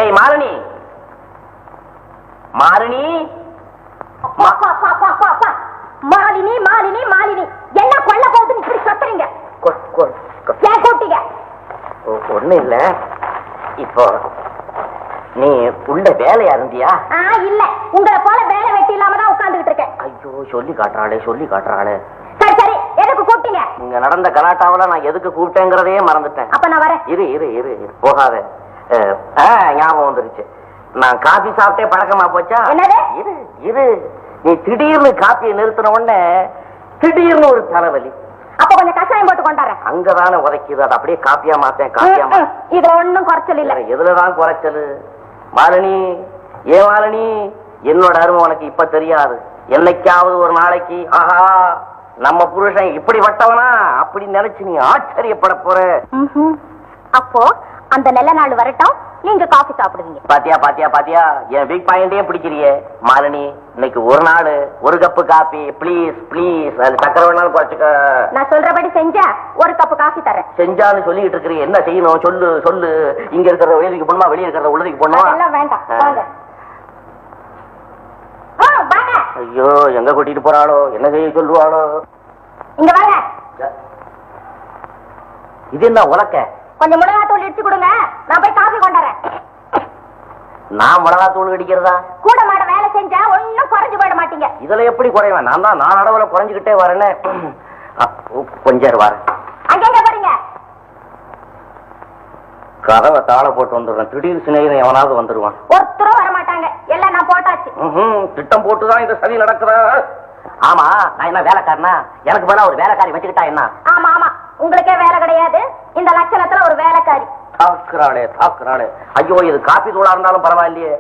ஏய் மாலினி, மாலினி, மாலினி, மாலினி, மாலினி, என்ன கொல்ல போகுதுன்னு இப்படி கத்துறீங்க? ஏன் கூட்டிங்க? ஒண்ணு இல்ல, இப்போ நீ உள்ள வேலையா இருந்தியா? இல்ல, உங்களை போல வேலை வெட்டி இல்லாம தான் உட்கார்ந்துகிட்டு இருக்கேன். ஐயோ, சொல்லி காட்டுறாளே, சொல்லி காட்டுறாளே. சரி சரி, எதுக்கு கூப்பிட்டீங்க? இங்க நடந்த கலாட்டாவில நான் எதுக்கு கூப்பிட்டேங்கிறதையே மறந்துட்டேன். அப்ப நான் வரேன். இரு இரு இரு போகாத. ஞாபகம் வந்துருச்சு, நான் காபி சாப்பிட்டே பழக்கமா போச்சா? என்னது? இரு இரு, நீ திடீர்னு காப்பியை நிறுத்தின உடனே திடீர்னு ஒரு தலைவலி. அப்ப கொஞ்சம் கஷாயம் போட்டு கொண்டாடுறேன். அங்கதானே உதைக்குது, அது அப்படியே காப்பியா மாத்தேன். காப்பியா இது ஒண்ணும் குறைச்சல் இல்ல. எதுலதான் குறைச்சல்? மாலினி, ஏன் மாலினி, என்னோட அருமை உனக்கு இப்ப தெரியாது. என்னைக்காவது ஒரு நாளைக்கு ஆஹா நம்ம புருஷன் இப்படி வட்டவனா அப்படி நினைச்சு நீ ஆச்சரியப்பட போற. அப்போ அந்த நல்ல நாள் வரட்டும், நீங்க காஃபி சாப்பிடுவீங்க. பாத்தியா பாத்தியா பாத்தியா, என் வீக் பாயிண்டே பிடிக்கிறியே. மாலினி, இன்னைக்கு ஒரு நாள் ஒரு கப்பு காபி ப்ளீஸ் ப்ளீஸ். அது சக்கரை வேணாலும் குறைச்சுக்க. நான் சொல்றபடி செஞ்சா ஒரு கப்பு காஃபி தரேன். செஞ்சான்னு சொல்லிட்டு இருக்கிறீ, என்ன செய்யணும் சொல்லு சொல்லு. இங்க இருக்கிற வெளியே போணுமா, வெளியே இருக்கிற உள்ளதுக்கு போணுமா? எல்லாம் வேண்டாம், வாங்க. வாங்க. ஐயோ, எங்க கூட்டிட்டு போறாளோ, என்ன செய்ய சொல்லுவாளோ. இங்க வாங்க. இது என்ன உலக்க? கொஞ்சம் மிளகாத்தூள் இடிச்சு கொடுங்க, நான் போய் காஃபி கொண்டாறேன். நான் மிளகாத்தூள் இடிக்கிறதா? கூட மாட வேலை செஞ்சா ஒன்னும் குறைஞ்சு போயிட மாட்டீங்க. இதுல எப்படி குறைவேன்? நான் தான் நான் அளவுல குறைஞ்சுக்கிட்டே வரேன்னு. கொஞ்சம் வரேன். அங்க போறீங்க? கதவை தாள போட்டு வந்துடுறேன். திடீர் சிநேகிதன் எவனாவது வந்துருவான். ஒருத்தரும் வர மாட்டாங்க, எல்லாம் நான் போட்டாச்சு. திட்டம் போட்டுதான் இந்த சதி நடக்குதா? ஆமா, நான் என்ன வேலைக்காரனா? எனக்கு பதிலா ஒரு வேலைக்காரி வச்சுக்கிட்டா என்ன? ஆமா ஆமா, உங்களுக்கே வேலை கிடையாது, இந்த லட்சணத்துல ஒரு வேலைக்காரி. தாக்குறாளே தாக்குறாளே. ஐயோ, இது காப்பி தூளா இருந்தாலும் பரவாயில்லையே.